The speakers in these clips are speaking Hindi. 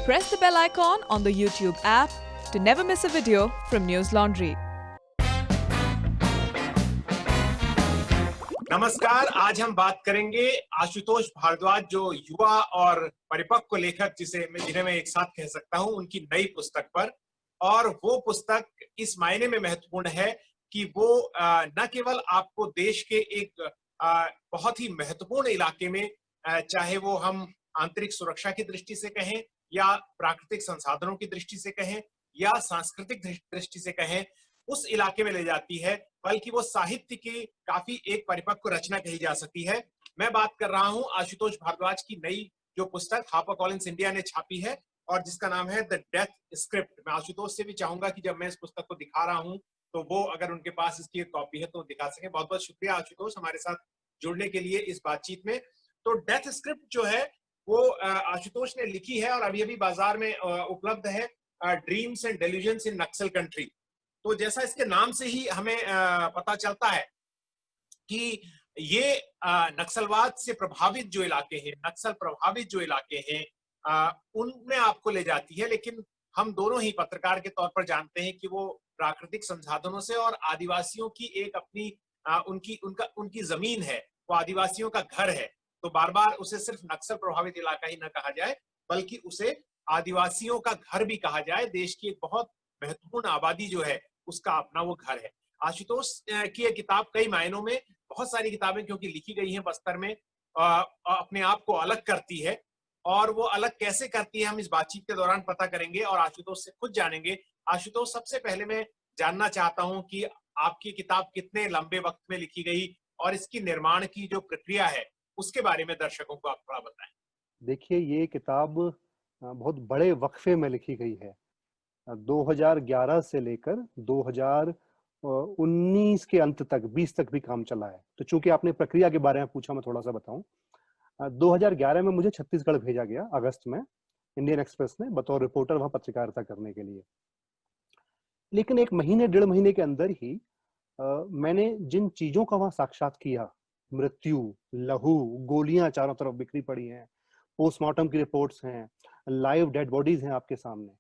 Press the bell icon on the YouTube app to never miss a video from News Laundry. नमस्कार। आज हम बात करेंगे आशुतोष भारद्वाज, जो युवा और परिपक्व लेखक जिन्हें मैं एक साथ कह सकता हूं, उनकी नई पुस्तक पर। और वो पुस्तक इस मायने में महत्वपूर्ण है कि वो न केवल आपको देश के एक बहुत ही महत्वपूर्ण इलाके में, चाहे वो हम आंतरिक सुरक्षा की दृष्टि से कहें या प्राकृतिक संसाधनों की दृष्टि से कहें या सांस्कृतिक दृष्टि से कहें, उस इलाके में ले जाती है, बल्कि वो साहित्य की काफी एक परिपक्व रचना कही जा सकती है। मैं बात कर रहा हूं आशुतोष भारद्वाज की नई जो पुस्तक हार्पर कॉलिंस इंडिया ने छापी है और जिसका नाम है द डेथ स्क्रिप्ट। मैं आशुतोष से भी चाहूंगा कि जब मैं इस पुस्तक को दिखा रहा हूं तो वो अगर उनके पास इसकी एक कॉपी है तो दिखा सके। बहुत बहुत शुक्रिया आशुतोष हमारे साथ जुड़ने के लिए इस बातचीत में। तो डेथ स्क्रिप्ट जो है वो आशुतोष ने लिखी है और अभी अभी बाजार में उपलब्ध है, dreams and delusions in Naxal country. तो जैसा इसके नाम से ही हमें पता चलता है कि ये नक्सलवाद से प्रभावित जो इलाके हैं, नक्सल प्रभावित जो इलाके हैं, उनमें आपको ले जाती है। लेकिन हम दोनों ही पत्रकार के तौर पर जानते हैं कि वो प्राकृतिक संसाधनों से और आदिवासियों की एक अपनी उनकी जमीन है, वो आदिवासियों का घर है। तो बार बार उसे सिर्फ नक्सल प्रभावित इलाका ही न कहा जाए, बल्कि उसे आदिवासियों का घर भी कहा जाए। देश की एक बहुत महत्वपूर्ण आबादी जो है उसका अपना वो घर है। आशुतोष की ये किताब कई मायनों में, बहुत सारी किताबें क्योंकि लिखी गई हैं बस्तर में, अपने आप को अलग करती है। और वो अलग कैसे करती है हम इस बातचीत के दौरान पता करेंगे और आशुतोष से खुद जानेंगे। आशुतोष, सबसे पहले मैं जानना चाहता हूं कि आपकी किताब कितने लंबे वक्त में लिखी गई और इसकी निर्माण की जो प्रक्रिया है उसके बारे में दर्शकों को आप थोड़ा बताएं। देखिए, ये किताब बहुत बड़े वक्फे में लिखी गई है। 2011 से लेकर 2019 के अंत तक, 20 तक भी काम चला है। तो चूंकि आपने प्रक्रिया के बारे में पूछा, मैं थोड़ा सा बताऊं। 2011 में मुझे छत्तीसगढ़ भेजा गया अगस्त में, इंडियन एक्सप्रेस ने बतौर रिपोर्टर वहां पत्रकारिता करने के लिए। लेकिन एक महीने, 1.5 महीने के अंदर ही मैंने जिन चीजों का वहां साक्षात किया, मृत्यु, लहू, गोलियां चारों तरफ बिखरी पड़ी हैं, पोस्टमार्टम की रिपोर्ट्स हैं, लाइव डेड बॉडीज हैं आपके सामने,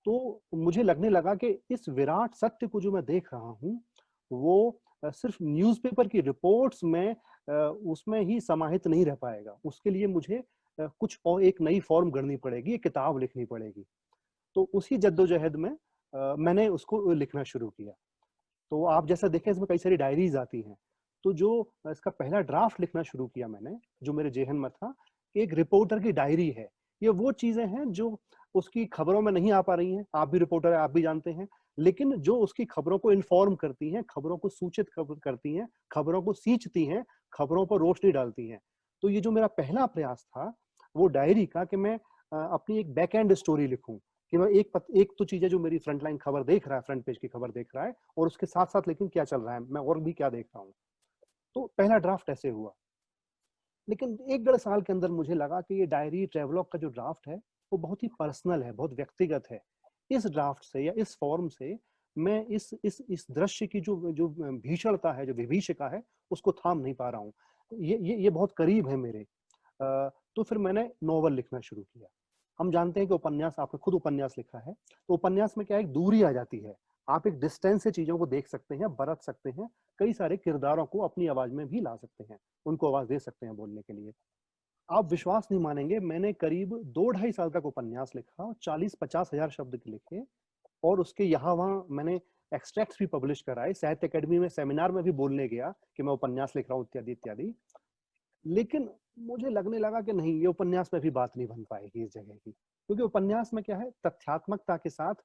तो मुझे लगने लगा कि इस विराट सत्य को जो मैं देख रहा हूं वो सिर्फ न्यूज़पेपर की रिपोर्ट्स में उसमें ही समाहित नहीं रह पाएगा। उसके लिए मुझे कुछ और एक नई फॉर्म गढ़नी पड़ेगी, एक किताब लिखनी पड़ेगी। तो उसी जद्दोजहद में मैंने उसको लिखना शुरू किया। तो आप जैसा देखें, इसमें कई सारी डायरीज आती हैं। तो जो इसका पहला ड्राफ्ट लिखना शुरू किया मैंने, जो मेरे जेहन में था, एक रिपोर्टर की डायरी है। ये वो चीजें हैं जो उसकी खबरों में नहीं आ पा रही हैं। आप भी रिपोर्टर है, आप भी जानते हैं। लेकिन जो उसकी खबरों को इन्फॉर्म करती हैं, खबरों को सूचित करती हैं, खबरों को सींचती हैं, खबरों पर रोशनी डालती हैं। तो ये जो मेरा पहला प्रयास था वो डायरी का, कि मैं अपनी एक बैक एंड स्टोरी लिखूं, कि मैं एक तो चीज है जो मेरी फ्रंट लाइन खबर देख रहा है, फ्रंट पेज की खबर देख रहा है, और उसके साथ साथ लेकिन क्या चल रहा है, मैं और भी क्या देख रहा हूँ। तो पहला ड्राफ्ट ऐसे हुआ। लेकिन 1-1.5 साल के अंदर मुझे लगा कि ये डायरी ट्रेवलॉग का जो ड्राफ्ट है वो बहुत ही पर्सनल है, बहुत व्यक्तिगत है। इस ड्राफ्ट से या इस फॉर्म से मैं इस दृश्य की जो जो भीषणता है, जो विभीषिका है, उसको थाम नहीं पा रहा हूँ। ये बहुत करीब है मेरे। तो फिर मैंने नॉवल लिखना शुरू किया। हम जानते हैं कि उपन्यास, आपने खुद उपन्यास लिखा है, तो उपन्यास में क्या एक दूरी आ जाती है। आप एक डिस्टेंस से चीजों को देख सकते हैं, बरत सकते हैं, कई सारे किरदारों को अपनी आवाज में भी ला सकते हैं, उनको आवाज दे सकते हैं बोलने के लिए। आप विश्वास नहीं मानेंगे, मैंने करीब 2-2.5 साल तक उपन्यास लिखा और 40-50 हजार शब्द लिखे, और उसके यहाँ वहाँ मैंने एक्सट्रैक्ट्स भी पब्लिश कराए, साहित्य अकेडमी में सेमिनार में भी बोलने गया कि मैं उपन्यास लिख रहा हूँ, इत्यादि इत्यादि। लेकिन मुझे लगने लगा कि नहीं, ये उपन्यास में भी बात नहीं बन पाएगी इस जगह की, क्योंकि उपन्यास में क्या है, तथ्यात्मकता के साथ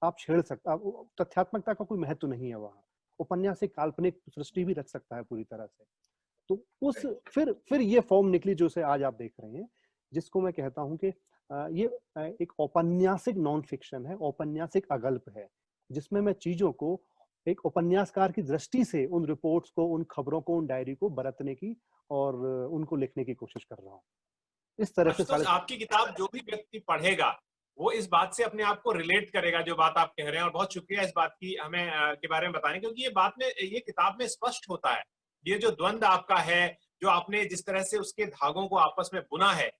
आप छेड़ सकते, तथ्यात्मकता का कोई महत्व नहीं है वहां। उपन्यास एक काल्पनिक सृष्टि भी रच सकता है पूरी तरह से। तो उस फिर ये फॉर्म निकली जो से आज आप देख रहे हैं, जिसको मैं कहता हूं कि ये एक औपन्यासिक नॉन फिक्शन है, औपन्यासिक अगल्प है, जिसमें मैं चीजों को एक उपन्यासकार की दृष्टि से, उन रिपोर्ट्स को, उन खबरों को, उन डायरी को बरतने की और उनको लिखने की कोशिश कर रहा हूँ। इस तरह से आपकी किताब जो भी व्यक्ति पढ़ेगा वो इस बात से अपने आप को रिलेट करेगा जो बात आप कह रहे हैं। और बहुत शुक्रिया इस बात की हमें के बारे में बताने, क्योंकि ये किताब में स्पष्ट होता है। ये जो द्वंद आपका है, जो आपने जिस तरह से उसके धागों को आपस में बुना है,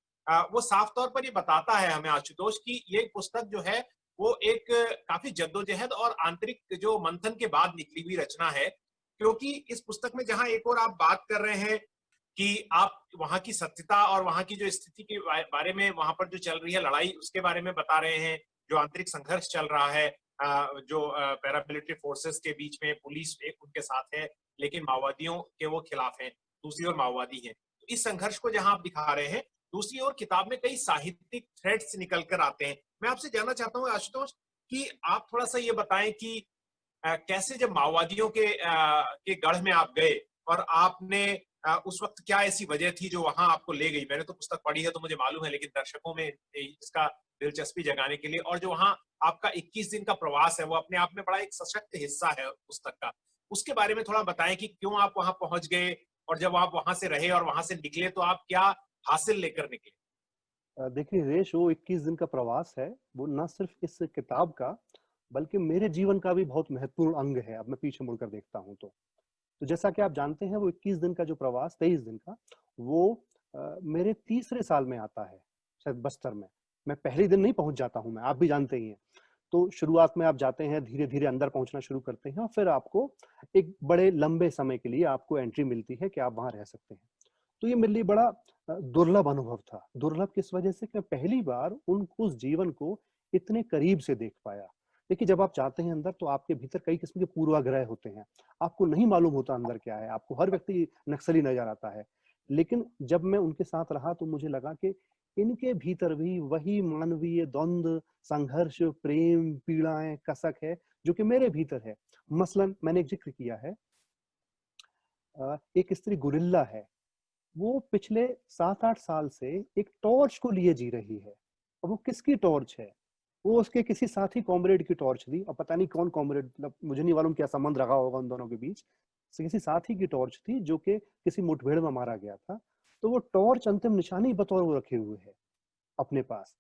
वो साफ तौर पर ये बताता है हमें आशुतोष कि ये पुस्तक जो है वो एक काफी जद्दोजहद और आंतरिक जो मंथन के बाद निकली हुई रचना है, क्योंकि इस पुस्तक में जहां एक और आप बात कर रहे हैं कि आप वहां की सत्यता और वहां की जो स्थिति के बारे में, वहां पर जो चल रही है लड़ाई उसके बारे में बता रहे हैं, जो आंतरिक संघर्ष चल रहा है, जो पैरामिलिट्री फोर्सेस के बीच में, पुलिस एक उनके साथ है लेकिन माओवादियों के वो खिलाफ हैं, दूसरी ओर माओवादी हैं। तो इस संघर्ष को जहां आप दिखा रहे हैं, दूसरी ओर किताब में कई साहित्यिक थ्रेड्स निकल कर आते हैं। मैं आपसे जानना चाहता हूँ आशुतोष कि आप थोड़ा सा ये बताएं कि कैसे जब माओवादियों के गढ़ में आप गए और आपने उस वक्त क्या ऐसी वजह थी जो वहां आपको ले गई? मैंने तो पुस्तक पढ़ी है तो मुझे मालूम है, लेकिन दर्शकों में इसका दिलचस्पी जगाने के लिए, और जो वहां आपका 21 दिन का प्रवास है वो अपने आप में बड़ा एक सशक्त हिस्सा है पुस्तक का, उसके बारे में थोड़ा बताएं कि क्यों आप वहां पहुंच गए और जब आप वहां से रहे और वहां से निकले तो आप क्या हासिल लेकर निकले? देखिए हितेश, वो 21 दिन का प्रवास है, वो न सिर्फ इस किताब का बल्कि मेरे जीवन का भी बहुत महत्वपूर्ण अंग है। अब मैं पीछे मुड़कर देखता हूँ तो जैसा कि आप जानते हैं, वो 21 दिन का जो प्रवास, 23 दिन का, वो मेरे तीसरे साल में आता है, शायद बस्तर में। मैं पहले दिन नहीं पहुंच जाता हूं, मैं, आप भी जानते ही हैं। तो शुरुआत में आप जाते हैं, धीरे धीरे अंदर पहुंचना शुरू करते हैं और फिर आपको एक बड़े लंबे समय के लिए आपको एंट्री मिलती है कि आप वहां रह सकते हैं। तो ये मेरे लिए बड़ा दुर्लभ अनुभव था। दुर्लभ किस वजह से कि मैं पहली बार उस जीवन को इतने करीब से देख पाया। देखिए, जब आप जाते हैं अंदर तो आपके भीतर कई किस्म के पूर्वाग्रह होते हैं, आपको नहीं मालूम होता अंदर क्या है, आपको हर व्यक्ति नक्सली नजर आता है। लेकिन जब मैं उनके साथ रहा तो मुझे लगा कि इनके भीतर भी वही मानवीय द्वंद्व, संघर्ष, प्रेम, पीड़ाएं, कसक है जो कि मेरे भीतर है। मसलन मैंने एक जिक्र किया है, एक स्त्री गुरिल्ला है, वो पिछले 7-8 साल से एक टॉर्च को लिए जी रही है। और वो किसकी टॉर्च है? वो उसके किसी साथी कॉमरेड की टॉर्च थी, और पता नहीं कौन कॉमरेड, मतलब मुझे नहीं मालूम क्या संबंध रहा होगा उन दोनों के बीच। किसी साथी की टॉर्च थी जो कि किसी मुठभेड़ में मारा गया था। तो वो टॉर्च अंतिम निशानी बतौर वो रखे हुए है अपने पास।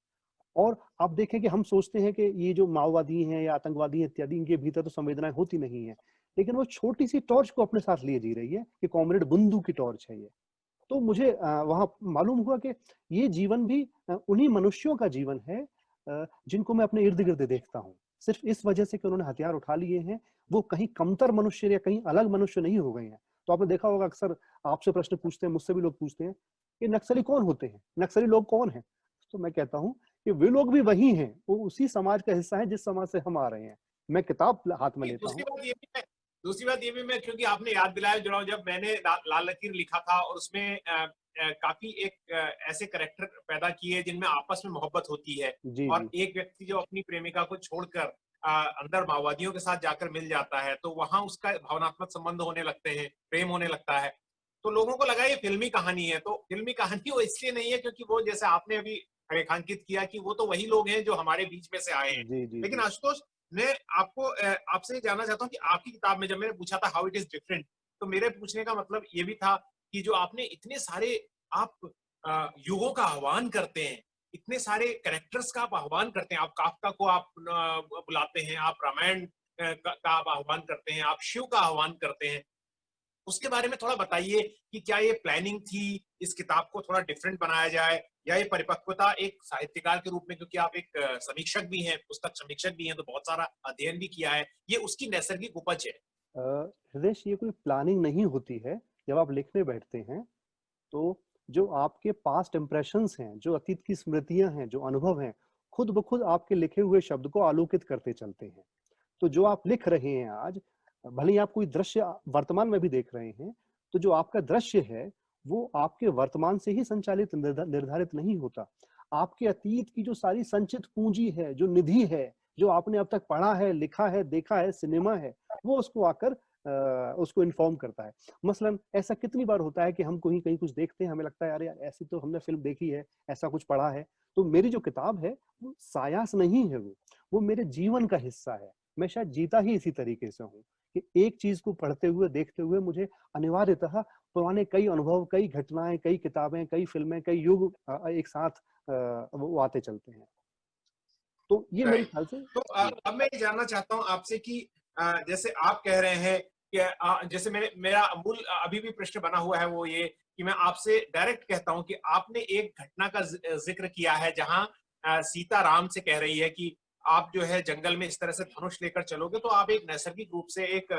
और आप देखें कि हम सोचते हैं कि ये जो माओवादी हैं या आतंकवादी इत्यादि, इनके भीतर तो संवेदनाएं होती नहीं है, लेकिन वो छोटी सी टॉर्च को अपने साथ लिए जी रही है कि कॉमरेड बुंदू की टॉर्च है ये। तो मुझे वहां मालूम हुआ कि ये जीवन भी उन्हीं मनुष्यों का जीवन है जिनको मैं अपने इर्द गिर्द देखता हूँ। सिर्फ इस वजह से कि उन्होंने हथियार उठा लिए हैं, वो कहीं कमतर मनुष्य या कहीं अलग मनुष्य नहीं हो गए हैं। तो आपने देखा होगा, अक्सर आपसे प्रश्न पूछते हैं, मुझसे भी लोग पूछते हैं कि नक्सली कौन होते हैं, नक्सली लोग कौन हैं? तो मैं कहता हूँ कि वे लोग भी वही हैं, वो उसी समाज का हिस्सा है जिस समाज से हम आ रहे हैं। मैं किताब हाथ में लेता हूँ। दूसरी बात ये भी मैं, क्योंकि आपने याद दिलाया जुड़ाव, जब मैंने लाल लकीर लिखा था और उसमें काफी एक ऐसे करेक्टर पैदा किए जिनमें आपस में मोहब्बत होती है, जी और जी। एक व्यक्ति जो अपनी प्रेमिका को छोड़कर अंदर माओवादियों के साथ जाकर मिल जाता है, तो वहां उसका भावनात्मक संबंध होने लगते हैं, प्रेम होने लगता है। तो लोगों को लगा ये फिल्मी कहानी है, तो फिल्मी कहानी वो इसलिए नहीं है क्योंकि वो, जैसे आपने अभी रेखांकित किया, कि वो तो वही लोग हैं जो हमारे बीच में से आए हैं। जी जी लेकिन जी। आशुतोष, मैं आपको आपसे जानना चाहता हूँ कि आपकी किताब में जब मैंने पूछा था हाउ इट इज डिफरेंट, तो मेरे पूछने का मतलब ये भी था कि जो आपने इतने सारे, आप युगों का आह्वान करते हैं, इतने सारे कैरेक्टर्स का आप आह्वान करते हैं, आप काफ्का को आप बुलाते हैं, आप रामायण का आप आह्वान करते हैं, आप शिव का आह्वान करते हैं, उसके बारे में थोड़ा बताइए कि क्या ये प्लानिंग थी इस किताब को थोड़ा डिफरेंट बनाया जाए, या ये परिपक्वता एक साहित्यकार के रूप में, क्योंकि आप एक समीक्षक भी हैं, पुस्तक समीक्षक भी हैं, तो बहुत सारा अध्ययन भी किया है, ये उसकी नैसर्गिक उपज है? हृदय, ये कोई प्लानिंग नहीं होती है। जब आप लिखने बैठते हैं तो जो आपके पास्ट इंप्रेशंस हैं, जो अतीत की स्मृतियां हैं, जो अनुभव हैं, खुद ब खुद आपके लिखे हुए शब्द को आलोकित करते चलते हैं। तो जो आप लिख रहे हैं आज, भले ही आप कोई दृश्य वर्तमान में भी देख रहे हैं, तो जो आपका दृश्य है वो आपके वर्तमान से ही संचालित निर्धारित नहीं होता। आपके अतीत की जो सारी संचित पूंजी है, जो निधि है, जो आपने अब तक पढ़ा है, लिखा है, देखा है, सिनेमा है, वो उसको आकर उसको इन्फॉर्म करता है। मसलन ऐसा कितनी बार होता है कि हम कहीं कहीं कुछ देखते हैं, हमें लगता है अरे यार, ऐसी तो हमने फिल्म देखी है, ऐसा कुछ पढ़ा है। तो मेरी जो किताब है वो सायास नहीं है, वो मेरे जीवन का हिस्सा है। मैं शायद जीता ही इसी तरीके से हूँ कि एक चीज को पढ़ते हुए, देखते हुए मुझे अनिवार्यतः पुराने कई अनुभव, कई घटनाएं, कई किताबें, कई फिल्में, कई युग एक साथ वो आते चलते हैं। तो ये मेरे राइट। ख्याल से। तो अब मैं ये जानना चाहता हूँ आपसे कि जैसे आप कह रहे हैं कि जैसे मेरा मूल अभी भी प्रश्न बना हुआ है वो ये कि मैं आपसे डायरेक्ट कहता हूं कि आपने एक घटना का जिक्र किया है जहां सीता राम से कह रही है कि आप जो है जंगल में इस तरह से धनुष लेकर चलोगे तो आप एक नैसर्गिक रूप से एक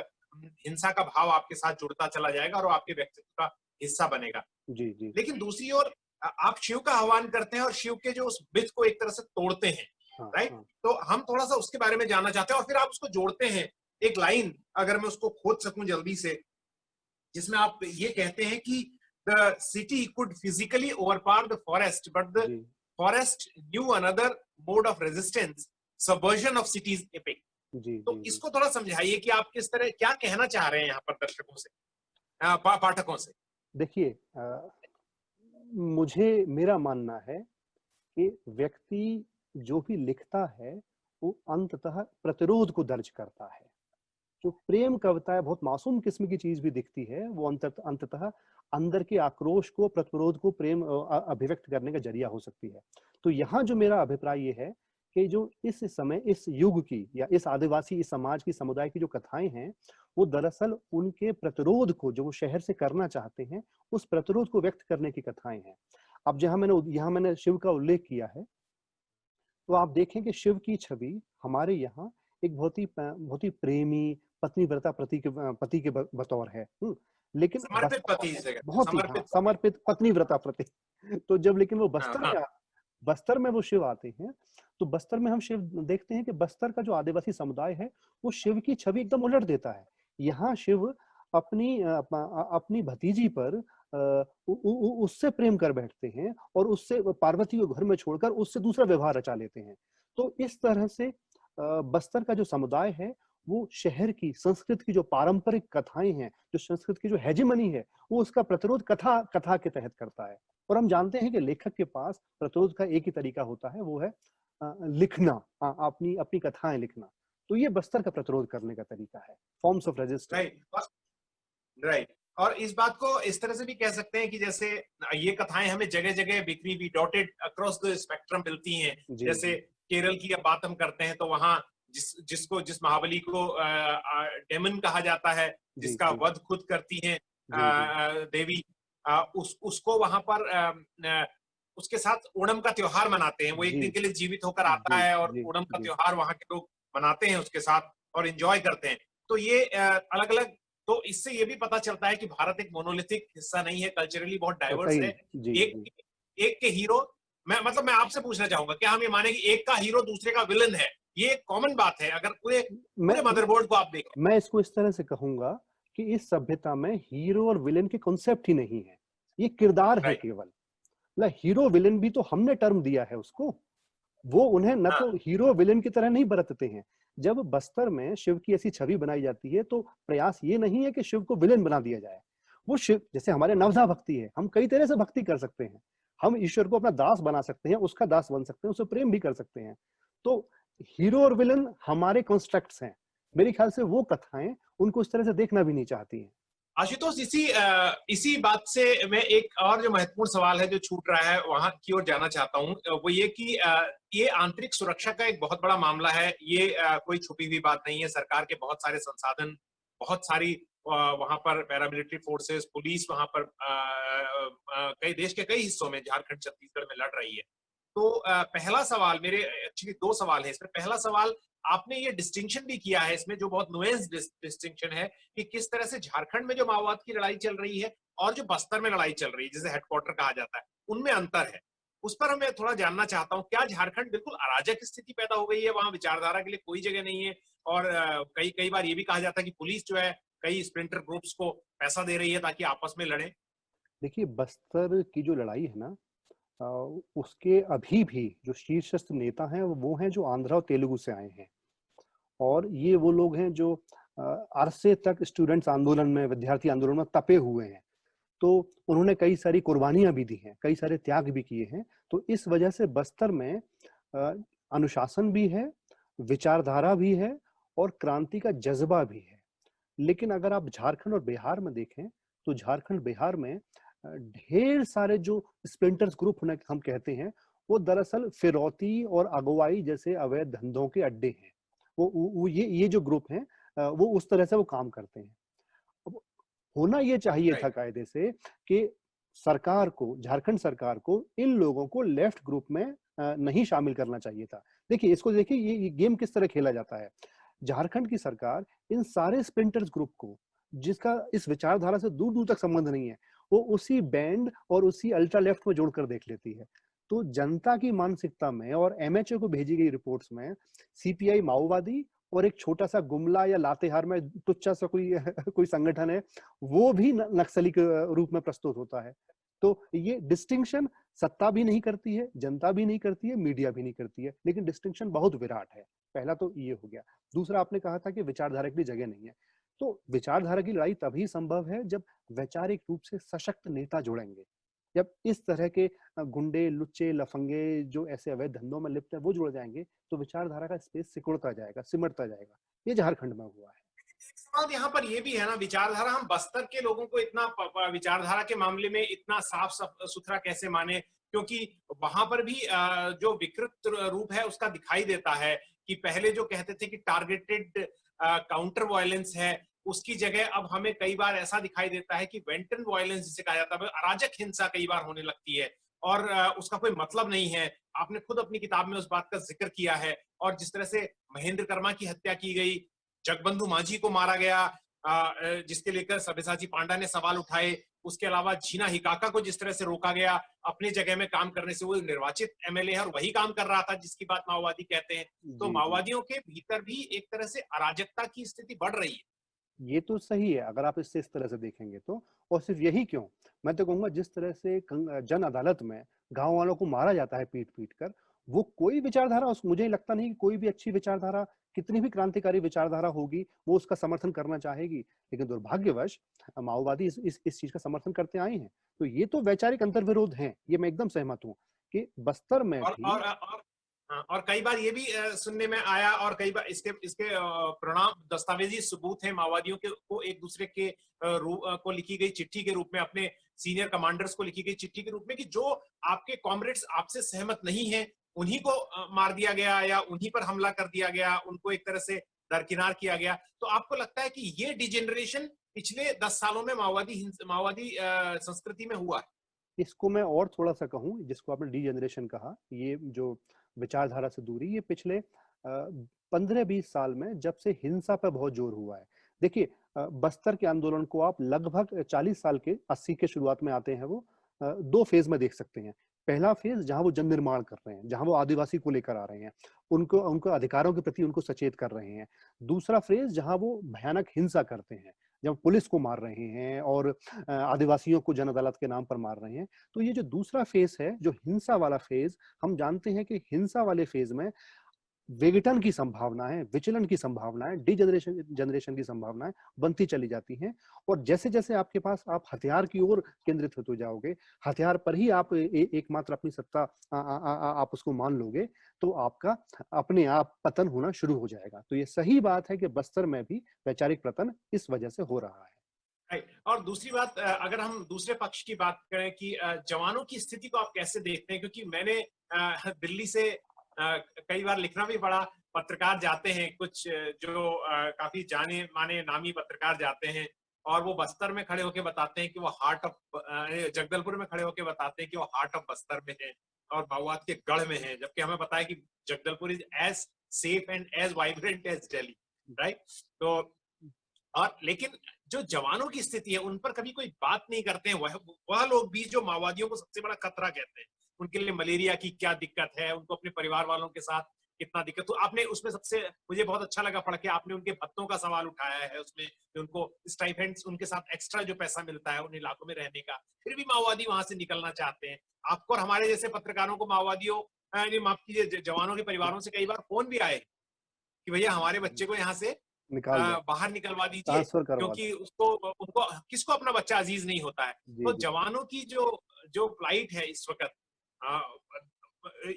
हिंसा का भाव आपके साथ जुड़ता चला जाएगा और आपके व्यक्तित्व का हिस्सा बनेगा। जी जी लेकिन दूसरी ओर आप शिव का आह्वान करते हैं और शिव के जो उस मिथ को एक तरह से तोड़ते हैं, हाँ राइट? हाँ तो हम थोड़ा सा उसके बारे में जानना चाहते हैं और फिर आप उसको जोड़ते हैं एक लाइन, अगर मैं उसको खोज सकूं जल्दी से, जिसमें आप ये कहते हैं कि the city could physically overpower the forest but the जी forest knew another mode of resistance, subversion of cities epic. जी तो जी जी इसको थोड़ा समझाइए कि आप किस तरह क्या कहना चाह रहे हैं यहाँ पर दर्शकों से, पाठकों से। देखिए, मुझे मेरा मानना है कि व्यक्ति जो भी लिखता है वो अंततः प्रतिरोध को दर्ज करता है। जो प्रेम कविता है, बहुत मासूम किस्म की चीज भी दिखती है, वो अंततः अंदर के आक्रोश को, प्रतिरोध को प्रेम अभिव्यक्त करने का जरिया हो सकती है। तो यहाँ जो मेरा अभिप्राय ये है कि जो इस समय इस युग की या इस आदिवासी इस समाज की समुदाय की जो कथाएं हैं, वो दरअसल उनके प्रतिरोध को जो वो शहर से करना चाहते हैं, उस प्रतिरोध को व्यक्त करने की कथाएं हैं। अब जहां मैंने शिव का उल्लेख किया है, तो आप देखें कि शिव की छवि हमारे यहाँ एक बहुत ही प्रेमी पत्नीव्रता पति के बतौर है। लेकिन समर्पित पति से, बहुत ही, हाँ, समर्पित पति। समर्पित पत्नीव्रता प्रति। तो जब लेकिन वो हाँ हाँ बस्तर में वो शिव आते हैं, तो बस्तर में हम शिव देखते हैं कि बस्तर का जो आदिवासी समुदाय है वो शिव की छवि एकदम उलट देता है। यहाँ शिव अपनी भतीजी पर उससे प्रेम कर बैठते हैं और उससे पार्वती को घर में छोड़कर उससे दूसरा व्यवहार रचा लेते हैं। तो इस तरह से बस्तर का जो समुदाय है वो शहर की संस्कृत की जो पारंपरिक कथाएं हैं, जो संस्कृत की जो हेजेमनी है, वो उसका प्रतिरोध कथा के तहत करता है। और हम जानते हैं कि लेखक के पास प्रतिरोध का एक ही तरीका होता है, वो है लिखना, अपनी अपनी कथाएं लिखना। तो ये बस्तर का प्रतिरोध करने का तरीका है, forms of resistance. Right right. और इस बात को इस तरह से भी कह सकते हैं कि जैसे ये कथाएं हमें जगह जगह बिखरी हुई डॉटेड अक्रॉस द स्पेक्ट्रम मिलती हैं। जी जैसे जी केरल की अब बात हम करते हैं तो वहां जिस महाबली को डेमन कहा जाता है, जी जिसका जी वध खुद करती हैं जी जी देवी, उसको वहां पर उसके साथ ओणम का त्योहार मनाते हैं। वो एक जी दिन के लिए जीवित होकर आता जी है और जी ओणम का जी त्योहार वहां के लोग मनाते हैं उसके साथ और एंजॉय करते हैं। तो ये अलग अलग, तो इससे ये भी पता चलता है कि भारत एक मोनोलिथिक हिस्सा नहीं है, कल्चरली बहुत डाइवर्स कतई। है। जी जी एक के हीरो, मैं आपसे पूछना चाहूंगा, क्या हम ये माने कि एक का हीरो दूसरे का विलन है? ये एक कॉमन बात है अगर पूरे मैं पूरे मदरबोर्ड को आप देखें। मैं इसको इस तरह से कहूंगा कि इस सभ्यता में हीरो और विलेन के कॉन्सेप्ट ही नहीं है, ये किरदार है राइट। केवल। मतलब हीरो विलेन भी तो हमने टर्म दिया है उसको, वो उन्हें न हाँ तो हीरो विलेन की तरह नहीं बरतते हैं। जब बस्तर में शिव की ऐसी छवि बनाई जाती है तो प्रयास ये नहीं है कि शिव को विलेन बना दिया जाए। वो शिव, जैसे हमारे नवधा भक्ति है, हम कई तरह से भक्ति कर सकते हैं, हम ईश्वर को अपना दास बना सकते हैं, उसका दास बन सकते हैं, उससे प्रेम भी कर सकते हैं। तो हीरो और विलन हमारे कंस्ट्रक्ट्स हैं। मेरे ख्याल से वो कथाएं उनको इस तरह से देखना भी नहीं चाहती हैं। आशुतोष, इसी बात से मैं एक और जो महत्वपूर्ण सवाल है जो छूट रहा है वहां की ओर जाना चाहता हूं। वो ये कि ये आंतरिक सुरक्षा का एक बहुत बड़ा मामला है। ये कोई छुपी हुई बात नहीं है। सरकार के बहुत सारे संसाधन, बहुत सारी वहां पर पैरामिलिट्री फोर्सेस, पुलिस वहां पर कई देश के कई हिस्सों में, झारखंड छत्तीसगढ़ में लड़ रही है। तो पहला सवाल, मेरे एक्चुअली दो सवाल है इसमें। पहला सवाल, आपने ये डिस्टिंक्शन भी किया है इसमें जो बहुत नुएंस डिस्टिंक्शन है कि किस तरह से झारखंड में जो माओवाद की लड़ाई चल रही है और जो बस्तर में लड़ाई चल रही है जिसे हेडक्वार्टर कहा जाता है, उनमें अंतर है। उस पर मैं थोड़ा जानना चाहता हूँ। क्या झारखंड बिल्कुल अराजक स्थिति पैदा हो गई है, वहां विचारधारा के लिए कोई जगह नहीं है? और कई बार ये भी कहा जाता है कि पुलिस जो है कई स्प्लिंटर ग्रुप्स को पैसा दे रही है ताकि आपस में लड़े। देखिए, बस्तर की जो लड़ाई है ना, उसके अभी भी जो शीर्षस्थ नेता हैं वो हैं जो आंध्रा और तेलुगु से आए हैं। और ये वो लोग हैं जो अरसे तक स्टूडेंट्स आंदोलन में, विद्यार्थी आंदोलन में तपे हुए हैं। तो उन्होंने कई सारी कुर्बानियां भी दी हैं, कई सारे त्याग भी किए हैं। तो इस वजह से बस्तर में अनुशासन भी है, विचारधारा भी है और क्रांति का जज्बा भी है। लेकिन अगर आप झारखंड और बिहार में देखें तो झारखंड बिहार में ढेर सारे जो स्प्लिंटर्स ग्रुप हम कहते हैं, वो दरअसल फिरौती और अगुवाई जैसे अवैध धंधों के अड्डे हैं। वो ये जो ग्रुप हैं, वो उस तरह से वो काम करते हैं। अब होना ये चाहिए था राइट। कायदे से कि सरकार को, झारखंड सरकार को इन लोगों को लेफ्ट ग्रुप में नहीं शामिल करना चाहिए था। देखिए इसको, देखिए ये गेम किस तरह खेला जाता है। झारखंड की सरकार इन सारे स्प्लिंटर्स ग्रुप को, जिसका इस विचारधारा से दूर दूर तक संबंध नहीं है, वो उसी बैंड और उसी अल्ट्रा लेफ्ट में जोड़कर देख लेती है। तो जनता की मानसिकता में और एमएचए को भेजी गई रिपोर्ट्स में सीपीआई माओवादी और एक छोटा सा गुमला या लातेहार में तुच्छा सा कोई कोई संगठन है, वो भी नक्सली के रूप में प्रस्तुत होता है। तो ये डिस्टिंक्शन सत्ता भी नहीं करती है, जनता भी नहीं करती है, मीडिया भी नहीं करती है, लेकिन डिस्टिंक्शन बहुत विराट है। पहला तो ये हो गया। दूसरा, आपने कहा था कि विचारधारा की जगह नहीं है। तो विचारधारा की लड़ाई तभी संभव है जब वैचारिक रूप से सशक्त नेता जुड़ेंगे। जब इस तरह के गुंडे, लुच्चे, लफंगे जो ऐसे अवैध धंधों में लिप्त है वो जुड़ जाएंगे, तो विचारधारा का स्पेस सिकुड़ता जाएगा, सिमटता जाएगा। ये झारखंड में हुआ है। एक सवाल यहाँ पर ये भी है ना, विचारधारा, हम बस्तर के लोगों को इतना विचारधारा के मामले में इतना साफ सुथरा कैसे माने, क्योंकि वहां पर भी जो विकृत रूप है उसका दिखाई देता है कि पहले जो कहते थे कि टारगेटेड काउंटर वायलेंस है, उसकी जगह अब हमें कई बार ऐसा दिखाई देता है कि वेंटन वायलेंस जिसे कहा जाता है, अराजक हिंसा कई बार होने लगती है और उसका कोई मतलब नहीं है। आपने खुद अपनी किताब में उस बात का जिक्र किया है। और जिस तरह से महेंद्र कर्मा की हत्या की गई, जगबंधु मांझी को मारा गया, जिसके लेकर सब्यसाची पांडा ने सवाल उठाए, उसके अलावा झीना हिकाका को जिस तरह से रोका गया अपने जगह में काम करने से, वो निर्वाचित एमएलए है और वही काम कर रहा था जिसकी बात माओवादी कहते हैं। तो माओवादियों के भीतर भी एक तरह से अराजकता की स्थिति बढ़ रही है। ये तो सही है अगर आप इससे इस तरह से देखेंगे तो। और सिर्फ यही क्यों, मैं तो कहूंगा जिस तरह से जन अदालत में गांव वालों को मारा जाता है पीट पीट कर, वो कोई विचारधारा, मुझे लगता नहीं कि कोई भी अच्छी विचारधारा, कितनी भी क्रांतिकारी विचारधारा होगी, वो उसका समर्थन करना चाहेगी। लेकिन दुर्भाग्यवश माओवादी इस चीज का समर्थन करते आए हैं। तो ये तो वैचारिक अंतर्विरोध है, ये मैं एकदम सहमत हूँ कि बस्तर में भी। और कई बार ये भी सुनने में आया, और कई बार इसके इसके परिणाम दस्तावेजी सबूत है माओवादियों के को एक दूसरे के को लिखी गई चिट्ठी के रूप में, अपने सीनियर कमांडर्स को लिखी गई चिट्ठी के रूप में, कि जो आपके कॉमरेड्स आपसे सहमत नहीं है उन्हीं को मार दिया गया या उन्हीं पर हमला कर दिया गया, उनको एक तरह से दरकिनार किया गया। तो आपको लगता है कि ये डिजेनरेशन पिछले 10 सालों में माओवादी संस्कृति में हुआ है? इसको मैं और थोड़ा सा कहूँ, जिसको आपने डीजेनरेशन कहा, ये जो विचारधारा से दूरी, ये पिछले 15-20 साल में जब से हिंसा पर बहुत जोर हुआ है। देखिए बस्तर के आंदोलन को आप लगभग 40 साल के 80 के शुरुआत में आते हैं, वो 2 फेज में देख सकते हैं। पहला फेज जहां वो जन निर्माण कर रहे हैं, जहां वो आदिवासी को लेकर आ रहे हैं, उनको अधिकारों के प्रति उनको सचेत कर रहे हैं। दूसरा फेज जहां वो भयानक हिंसा करते हैं, जब पुलिस को मार रहे हैं और आदिवासियों को जन अदालत के नाम पर मार रहे हैं। तो ये जो दूसरा फेज है, जो हिंसा वाला फेज, हम जानते हैं कि हिंसा वाले फेज में विघटन की संभावना है, विचलन की संभावना है, जनरेशन की संभावनाएं बनती चली जाती हैं। और जैसे जैसे आपके पास आप हथियार की ओर केंद्रित होते जाओगे, हथियार पर ही आप एकमात्र अपनी सत्ता आप उसको मान लोगे, तो आपका अपने आप पतन होना शुरू हो जाएगा। तो ये सही बात है कि बस्तर में भी वैचारिक पतन इस वजह से हो रहा है। और दूसरी बात, अगर हम दूसरे पक्ष की बात करें कि जवानों की स्थिति को आप कैसे देखते हैं, क्योंकि मैंने दिल्ली से कई बार लिखना भी पड़ा, पत्रकार जाते हैं कुछ जो काफी जाने माने नामी पत्रकार जाते हैं, और वो बस्तर में खड़े होकर बताते हैं कि वो हार्ट ऑफ जगदलपुर में खड़े होकर बताते हैं कि वो हार्ट ऑफ बस्तर में है और माओवाद के गढ़ में है, जबकि हमें पता है कि Jagdalpur is as safe and as vibrant as Delhi, right? तो और लेकिन जो जवानों की स्थिति है उन पर कभी कोई बात नहीं करते हैं। वह लोग भी जो माओवादियों को सबसे बड़ा खतरा कहते हैं, उनके लिए मलेरिया की क्या दिक्कत है, उनको अपने परिवार वालों के साथ कितना दिक्कत। तो आपने उसमें सबसे, मुझे बहुत अच्छा लगा पढ़ के, आपने उनके भत्तों का सवाल उठाया है उसमें, उनको स्टाइपेंड्स, उनके साथ एक्स्ट्रा जो पैसा मिलता है उन इलाकों में रहने का, फिर भी माओवादी वहां से निकलना चाहते हैं। आपको और हमारे जैसे पत्रकारों को माओवादियों, माफ कीजिए, जवानों के परिवारों से कई बार फोन भी आए कि भैया हमारे बच्चे को यहाँ से बाहर निकलवा दीजिए, क्योंकि उनको किसको अपना बच्चा अजीज नहीं होता है। तो जवानों की जो फ्लाइट है इस वक्त,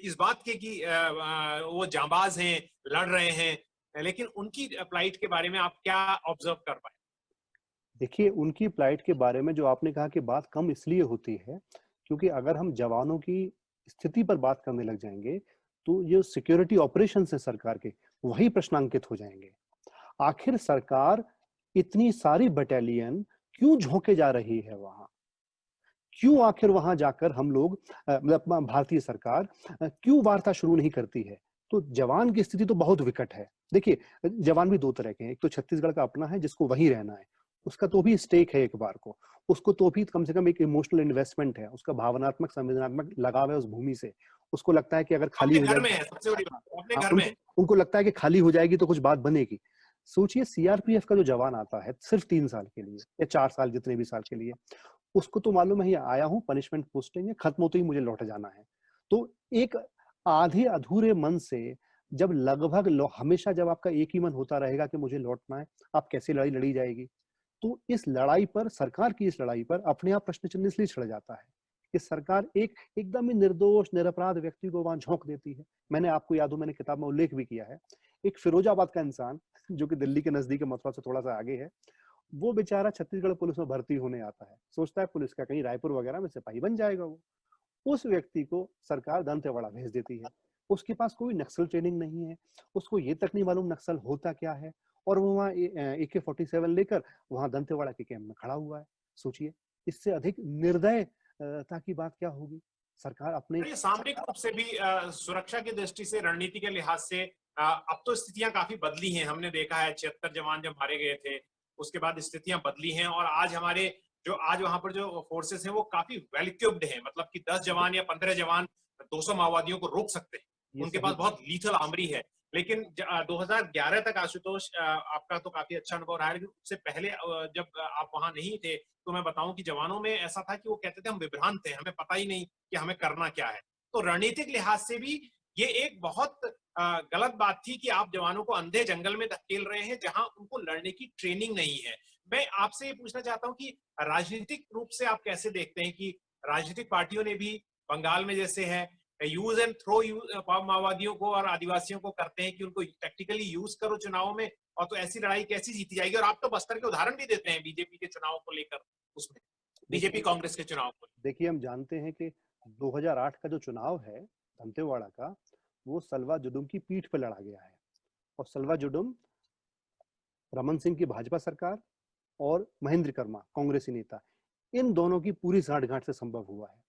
इस बात के कि वो जांबाज हैं, लड़ रहे हैं, लेकिन उनकी फ्लाइट के बारे में आप क्या ऑब्जर्व कर पाए? देखिए, उनकी फ्लाइट के बारे में जो आपने कहा कि बात कम इसलिए होती है क्योंकि अगर हम जवानों की स्थिति पर बात करने लग जाएंगे तो ये सिक्योरिटी ऑपरेशन है सरकार के, वही प्रश्नांकित हो जाएंगे। आखिर सरकार इतनी सारी बटालियन क्यों झोंके जा रही है वहां? क्यों आखिर वहां जाकर हम लोग मतलब भारतीय सरकार क्यों वार्ता शुरू नहीं करती है? तो जवान की स्थिति तो बहुत विकट है। देखिए, जवान भी दो तरह के हैं। एक तो छत्तीसगढ़ का अपना है जिसको वहीं रहना है, उसका तो भी स्टेक है एक बार को, उसको तो भी कम से कम एक इमोशनल इन्वेस्टमेंट है, उसका भावनात्मक संवेदनात्मक लगाव है उस भूमि से। उसको लगता है कि अगर खाली अपने हो घर जाएगी, में है, सबसे बड़ी बात, वो अपने हाँ, घर में है। उनको लगता है कि खाली हो जाएगी तो कुछ बात बनेगी। सोचिए, सीआरपीएफ का जो जवान आता है सिर्फ 3 साल के लिए या 4 साल, जितने भी साल के लिए, उसको तो मालूम है, आया हूँ, पनिशमेंट पोस्टिंग है, खत्म होते ही मुझे लौट जाना है। तो एक आधे अधूरे मन से, जब लगभग हमेशा जब आपका एक ही मन होता रहेगा कि मुझे लौटना है, आप कैसे लड़ाई लड़ी जाएगी? तो इस लड़ाई पर, सरकार की इस लड़ाई पर अपने आप प्रश्न चिन्ह इसलिए छिड़ जाता है कि सरकार एक एकदम ही निर्दोष निरपराध व्यक्ति को वहां झोंक देती है। मैंने, आपको याद हो, मैंने किताब में उल्लेख भी किया है, एक फिरोजाबाद का इंसान जो कि दिल्ली के नजदीक मथुरा से थोड़ा सा आगे है, वो बेचारा छत्तीसगढ़ पुलिस में भर्ती होने आता है, सोचता है पुलिस का कहीं रायपुर वगैरह में सिपाही बन जाएगा वो। उस व्यक्ति को सरकार दंतेवाड़ा भेज देती है। उसके पास कोई नक्सल ट्रेनिंग नहीं है, उसको ये तक नहीं मालूम नक्सल होता क्या है, और वो वहाँ AK-47 लेकर वहां दंतेवाड़ा के कैंप में खड़ा हुआ है। सोचिए, इससे अधिक निर्दयता की बात क्या होगी? सरकार अपने, ये सामरिक रूप से भी सुरक्षा की दृष्टि से, रणनीति के लिहाज से अब तो स्थितियां काफी बदली हैं। हमने देखा है 76 जवान जब मारे गए थे, उसके बाद स्थितियां बदली हैं, और आज हमारे जो आज वहां पर जो फोर्सेस हैं वो काफी वेल इक्विप्ड हैं। मतलब कि 10 जवान या 15 जवान 200 माओवादियों को रोक सकते हैं, ये उनके सही, पास बहुत लीथल आर्मरी है। लेकिन 2011 तक, आशुतोष, आपका तो काफी अच्छा अनुभव रहा है, लेकिन उससे पहले जब आप वहां नहीं थे, तो मैं बताऊं कि जवानों में ऐसा था कि वो कहते थे हम विभ्रांत थे, हमें पता ही नहीं कि हमें करना क्या है। तो रणनीतिक लिहाज से भी ये एक बहुत गलत बात थी कि आप जवानों को अंधे जंगल में धकेल रहे हैं जहां उनको लड़ने की ट्रेनिंग नहीं है। मैं आपसे ये पूछना चाहता हूं कि राजनीतिक रूप से आप कैसे देखते हैं कि राजनीतिक पार्टियों ने भी, बंगाल में जैसे है, यूज एंड थ्रो माओवादियों को और आदिवासियों को करते हैं कि उनको टैक्टिकली यूज करो चुनाव में, और तो ऐसी लड़ाई कैसी जीती जाएगी? और आप तो बस्तर के उदाहरण भी देते हैं बीजेपी के चुनाव को लेकर, उसमें बीजेपी देखिए, कांग्रेस के चुनाव को। देखिए हम जानते हैं कि 2008 का जो चुनाव है दंतेवाड़ा का, वो सलवा जुडुम की पीठ पर लड़ा गया है। और सलवा जुडुम, रमन सिंह की भाजपा सरकार और महेंद्र कर्मा कांग्रेसी नेता, इन दोनों की पूरी साठगांठ से संभव हुआ है।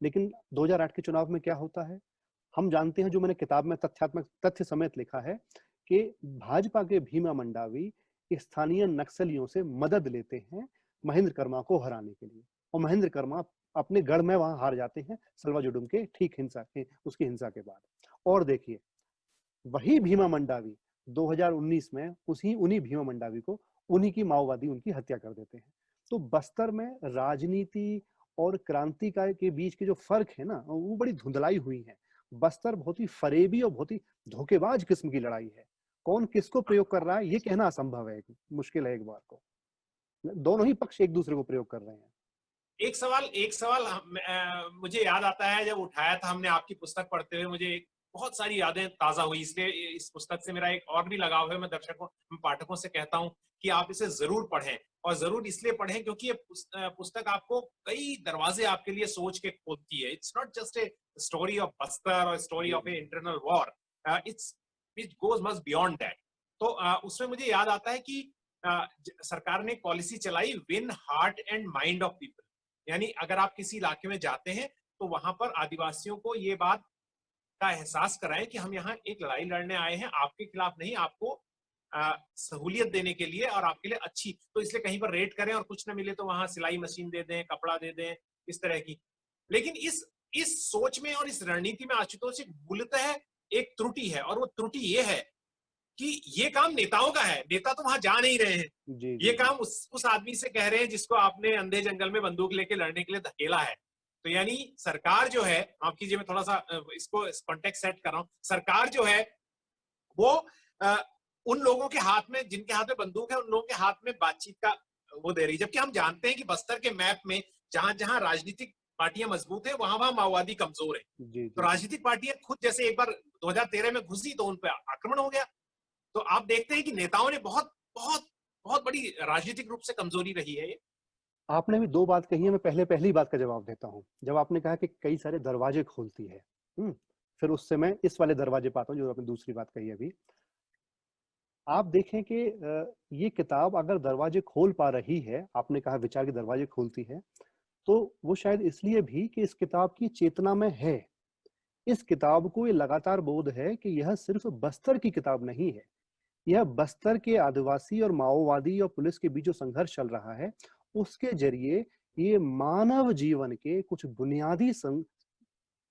लेकिन 2008 के चुनाव में क्या होता है, हम जानते हैं, जो मैंने किताब में तथ्यात्मक तथ्य समेत लिखा है, कि भाजपा के भीमा मंडावी स्थानीय नक्सलियों से मदद लेते हैं महेंद्र कर्मा को हराने के लिए, और महेंद्र कर्मा अपने गढ़ में वहां हार जाते हैं सलवा जुडुम के ठीक हिंसा के, उसकी हिंसा के बाद। और देखिए, वही भीमा मंडावी 2019 में उसी उन्हीं भीमा मंडावी को, उन्हीं की माओवादी उनकी हत्या कर देते हैं। तो बस्तर में राजनीति और क्रांति का के बीच के जो फर्क है ना, वो बड़ी धुंधलाई हुई है। बस्तर बहुत ही फरेबी और बहुत ही धोखेबाज किस्म की लड़ाई है। कौन किसको प्रयोग कर रहा है ये कहना असंभव है, मुश्किल है एक बार को। दोनों ही पक्ष एक दूसरे को प्रयोग कर रहे हैं। एक सवाल मुझे याद आता है, जब उठाया था हमने आपकी पुस्तक पढ़ते हुए, मुझे बहुत सारी यादें ताजा हुई, इसलिए इस पुस्तक से मेरा एक और भी लगाव है। मैं दर्शकों, पाठकों से कहता हूं कि आप इसे जरूर पढ़ें, और जरूर इसलिए पढ़ें क्योंकि ये पुस्तक आपको कई दरवाजे आपके लिए सोच के खोलती है। It's not just a story of Bastar और story of a internal war, it's it goes much beyond that. तो उसमें मुझे याद आता है कि सरकार ने पॉलिसी चलाई, win heart and mind of people. यानी अगर आप किसी इलाके में जाते हैं तो वहां पर आदिवासियों को ये बात का एहसास कराएं कि हम यहाँ एक लड़ाई लड़ने आए हैं, आपके खिलाफ नहीं, आपको सहूलियत देने के लिए और आपके लिए अच्छी। तो इसलिए कहीं पर रेड करें और कुछ ना मिले तो वहां सिलाई मशीन दे दें, कपड़ा दे दें, इस तरह की। लेकिन इस सोच में और इस रणनीति में, आशुतोष, एक मूलतः एक त्रुटि है, और वो त्रुटि ये है कि ये काम नेताओं का है। नेता तो वहां जा नहीं रहे हैं, जी ये जी जी। काम उस आदमी से कह रहे हैं जिसको आपने अंधे जंगल में बंदूक लेके लड़ने के लिए धकेला है। तो यानी सरकार जो है, माफ कीजिए मैं थोड़ा सा इसको कॉन्टेक्स्ट सेट कर रहा हूं, सरकार जो है वो आ, उन लोगों के हाथ में, जिनके हाथ में बंदूक है, उन लोगों के हाथ में बातचीत का वो दे रही है। जबकि हम जानते हैं कि बस्तर के मैप में जहां जहां राजनीतिक पार्टियां मजबूत है, वहां वहां माओवादी कमजोर है। जी तो जी जी। राजनीतिक पार्टियां खुद जैसे एक बार 2013 में घुसी तो उन पर आक्रमण हो गया। तो आप देखते हैं कि नेताओं ने बहुत बहुत बहुत बड़ी राजनीतिक रूप से कमजोरी रही है ये। आपने भी दो बात कही है, मैं पहली बात का जवाब देता हूँ। जब आपने कहा कि कई सारे दरवाजे खोलती है, फिर उससे मैं इस वाले दरवाजे पाता हूँ जो आपने दूसरी बात कही अभी। आप देखें कि ये किताब अगर दरवाजे खोल पा रही है, आपने कहा विचार के दरवाजे खोलती है, तो वो शायद इसलिए भी कि इस किताब की चेतना में है। इस किताब को ये लगातार बोध है कि यह सिर्फ बस्तर की किताब नहीं है। यह बस्तर के आदिवासी और माओवादी और पुलिस के बीच जो संघर्ष चल रहा है, उसके ज़रिए ये मानव जीवन के कुछ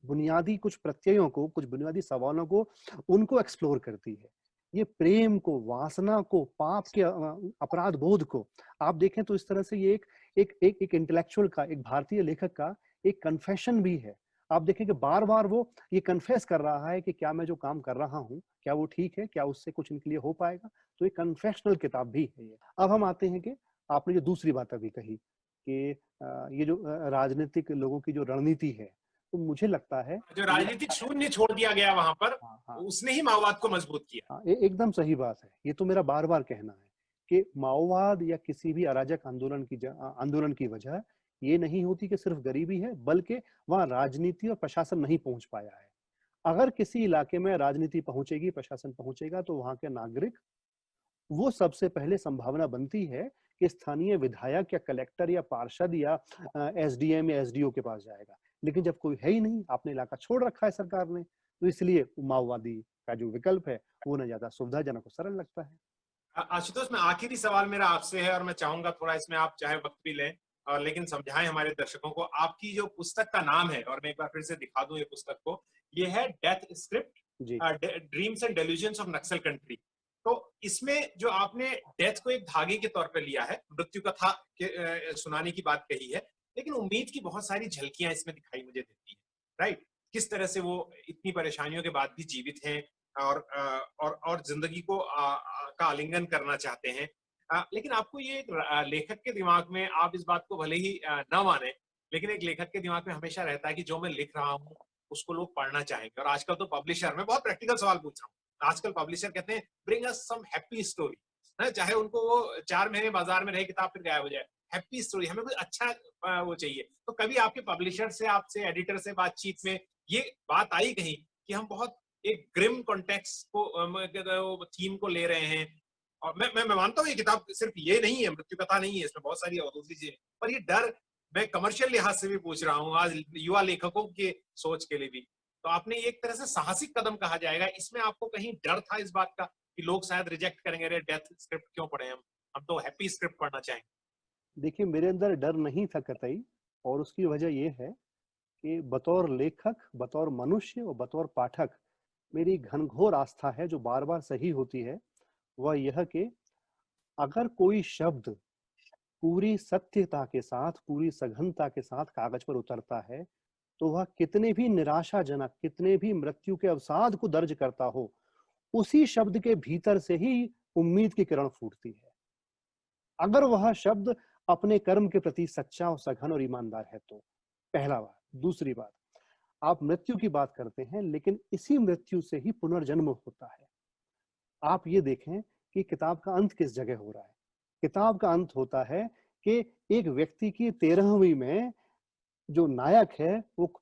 बुनियादी कुछ प्रत्ययों को, कुछ बुनियादी सवालों को, उनको एक्सप्लोर करती है। ये प्रेम को, वासना को, पाप के अपराध बोध को आप देखें तो इस तरह से ये एक इंटेलेक्चुअल का, एक भारतीय लेखक का एक कन्फेशन भी है। आप देखें कि बार-बार वो ये कन्फेस कर रहा है कि क्या मैं जो काम कर रहा हूँ, क्या वो ठीक है? क्या उससे कुछ इनके लिए हो पाएगा? तो एक कन्फेशनल किताब भी है ये। अब हम आते हैं कि आपने जो दूसरी बात अभी कही कि ये जो राजनीतिक लोगों की जो रणनीति है, तो मुझे लगता है जो ये राजनीतिक शून्य छोड़ दिया गया वहां पर, हाँ, हाँ। उसने ही माओवाद को मजबूत किया। हाँ, एकदम सही बात है। ये तो मेरा बार-बार कहना है कि माओवाद या किसी भी अराजक आंदोलन की वजह ये नहीं होती कि सिर्फ गरीबी है, बल्कि वहाँ राजनीति और प्रशासन नहीं पहुँच पाया है। अगर किसी इलाके में राजनीति पहुँचेगी, प्रशासन पहुँचेगा, तो वहाँ के नागरिक, वो सबसे पहले संभावना बनती है कि स्थानीय विधायक या कलेक्टर या पार्षद या एसडीएम या एसडीओ के पास जाएगा। लेकिन जब कोई है ही नहीं, आपने इलाका छोड़ रखा है सरकार ने, तो इसलिए माओवादी का जो विकल्प है, वो ना ज़्यादा सुविधाजनक और सरल लगता है। आशुतोष, मैं आखिरी सवाल मेरा आपसे है और मैं चाहूंगा थोड़ा इसमें आप चाहे वक्त भी लें और लेकिन समझाएं हमारे दर्शकों को। आपकी जो पुस्तक का नाम है, और मैं एक बार फिर से दिखा दूं ये पुस्तक को, ये है डेथ स्क्रिप्ट, जी। Dreams and delusions of Naxal country. तो इसमें जो आपने डेथ को एक धागे के तौर पर लिया है, मृत्यु कथा सुनाने की बात कही है, लेकिन उम्मीद की बहुत सारी झलकियां इसमें दिखाई मुझे देती है, राइट? किस तरह से वो इतनी परेशानियों के बाद भी जीवित हैं और जिंदगी को का आलिंगन करना चाहते हैं। लेकिन आपको ये एक लेखक के दिमाग में, आप इस बात को भले ही न माने, लेकिन एक लेखक के दिमाग में हमेशा रहता है कि जो मैं लिख रहा हूँ उसको लोग पढ़ना चाहेंगे। और आजकल तो पब्लिशर, मैं बहुत प्रैक्टिकल सवाल पूछ रहा हूँ, आजकल पब्लिशर कहते हैं ब्रिंग अस सम हैप्पी स्टोरी, चाहे उनको वो 4 महीने बाजार में रहे किताब फिर गायब हो जाए, हैप्पी स्टोरी, हमें कुछ अच्छा वो चाहिए। तो कभी आपके पब्लिशर से, आपसे, एडिटर से बातचीत में ये बात आई कहीं कि हम बहुत एक ग्रिम कॉन्टेक्स्ट को, थीम को ले रहे हैं? और मैं मानता हूँ ये किताब सिर्फ ये नहीं है, मृत्यु कथा नहीं है, इसमें बहुत सारी और दूसरी चीजें, पर ये डर मैं कमर्शियल लिहाज से भी पूछ रहा हूँ, आज युवा लेखकों के सोच के लिए भी। तो आपने एक तरह से साहसिक कदम कहा जाएगा, इसमें आपको कहीं डर था इस बात का कि लोग शायद रिजेक्ट करेंगे, अरे डेथ स्क्रिप्ट क्यों पढ़े, हम तो हैप्पी स्क्रिप्ट पढ़ना चाहेंगे? देखिए, मेरे अंदर डर नहीं था कतई, और उसकी वजह ये है कि बतौर लेखक, बतौर मनुष्य और बतौर पाठक, मेरी घनघोर आस्था है जो बार-बार सही होती है, वह यह कि अगर कोई शब्द पूरी सत्यता के साथ, पूरी सघनता के साथ कागज पर उतरता है, तो वह कितने भी निराशाजनक, कितने भी मृत्यु के अवसाद को दर्ज करता हो, उसी शब्द के भीतर से ही उम्मीद की किरण फूटती है। अगर वह शब्द अपने कर्म के प्रति सच्चा और सघन और ईमानदार है तो, पहला बात। दूसरी बात, आप मृत्यु की बात करते हैं, लेकिन इसी मृत्यु से ही पुनर्जन्म होता है। आप ये देखें कि किताब का अंत किस जगह हो रहा है। किताब का अंत होता है कि एक व्यक्ति की 13वीं में जो नायक है, वो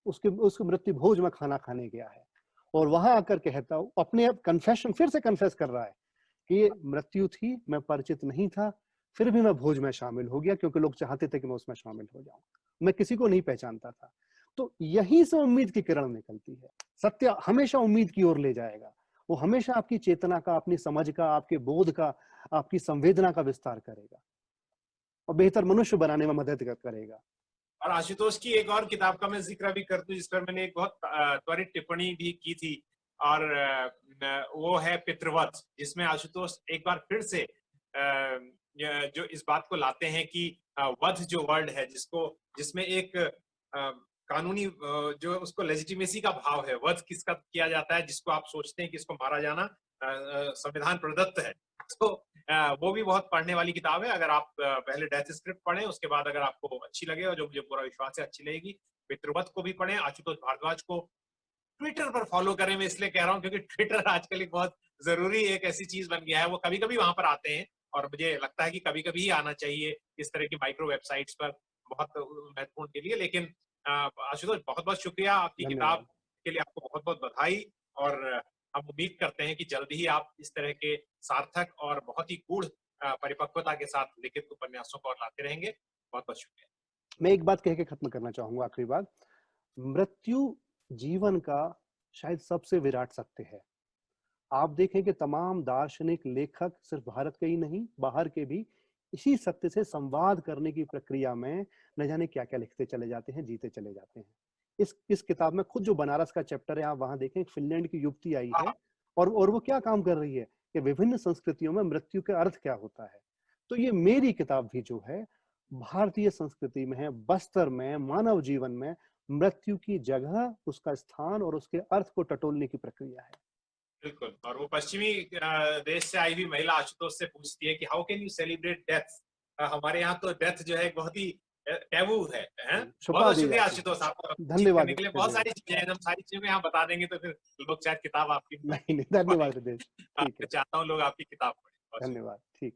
उसके मृत्यु भोज में खाना खाने गया है, और वहां आकर कहता हूँ, अपने आप कन्फेशन फिर से कन्फेस कर रहा है कि ये मृत्यु थी, मैं परिचित नहीं था, फिर भी मैं भोज में शामिल हो गया क्योंकि लोग चाहते थे कि मैं उसमें शामिल हो जाऊं। मैं किसी को नहीं पहचानता था। तो यहीं से उम्मीद की किरण निकलती है। सत्य हमेशा उम्मीद की ओर ले जाएगा। वो हमेशा आपकी चेतना का, अपनी समझ का, आपके बोध का, आपकी संवेदना का विस्तार करेगा और बेहतर मनुष्य बनाने में मदद करेगा। और आशुतोष की एक और किताब का मैं जिक्र भी कर दूं, जिस पर मैंने एक बहुत त्वरित टिप्पणी भी की थी, और वो है पितृवध, जिसमें आशुतोष एक बार फिर से जो इस बात को लाते हैं कि वध जो वर्ड है, जिसमें एक कानूनी जो उसको लेजिटिमेसी का भाव है, वध किसका किया जाता है, जिसको आप सोचते हैं कि इसको मारा जाना संविधान प्रदत्त है। तो वो भी बहुत पढ़ने वाली किताब है। अगर आप पहले डेथ स्क्रिप्ट पढ़ें, उसके बाद अगर आपको अच्छी लगे, और जो मुझे पूरा विश्वास है अच्छी लगेगी, पितृवध को भी पढ़ें। आशुतोष भारद्वाज को ट्विटर पर फॉलो करें, मैं इसलिए कह रहा हूँ क्योंकि ट्विटर आजकल एक बहुत जरूरी एक ऐसी चीज बन गया है। वो कभी कभी वहां पर आते हैं, और मुझे लगता है कि कभी कभी ही आना चाहिए इस तरह की माइक्रो वेबसाइट्स पर, बहुत महत्वपूर्ण के लिए। लेकिन आशुतोष, बहुत बहुत शुक्रिया आपकी किताब धन्यवाद। के लिए, आपको बहुत बहुत बधाई। और हम उम्मीद करते हैं कि जल्द ही आप इस तरह के सार्थक और बहुत ही गूढ़ परिपक्वता के साथ लिखित उपन्यासों को और लाते रहेंगे। बहुत बहुत शुक्रिया। मैं एक बात कह के खत्म करना चाहूंगा, आखिरी बात। मृत्यु जीवन का शायद सबसे विराट सत्य है। आप देखें कि तमाम दार्शनिक लेखक सिर्फ भारत के ही नहीं, बाहर के भी इसी सत्य से संवाद करने की प्रक्रिया में न जाने क्या क्या लिखते चले जाते हैं, जीते चले जाते हैं। इस किताब में खुद जो बनारस का चैप्टर है, आप वहां देखें, एक फिनलैंड की युवती आई है और वो क्या काम कर रही है कि विभिन्न संस्कृतियों में मृत्यु का अर्थ क्या होता है। तो ये मेरी किताब भी जो है भारतीय संस्कृति में है, बस्तर में, मानव जीवन में मृत्यु की जगह, उसका स्थान और उसके अर्थ को टटोलने की प्रक्रिया है। बिल्कुल। और वो पश्चिमी देश से आई हुई महिला आशुतोष से पूछती है कि how can you celebrate death. हमारे यहाँ तो डेथ जो है बहुत ही टैबू है, हैं? बहुत शुक्रिया आशुतोष, आपको धन्यवाद करने के लिए। बहुत सारी चीजें हैं, हम सारी चीजों को यहाँ बता देंगे तो फिर लोग शायद किताब आपकी नहीं, धन्यवाद रितेश, ठीक है, चाहता हूँ लोग आपकी किताब पढ़ें। धन्यवाद, ठीक।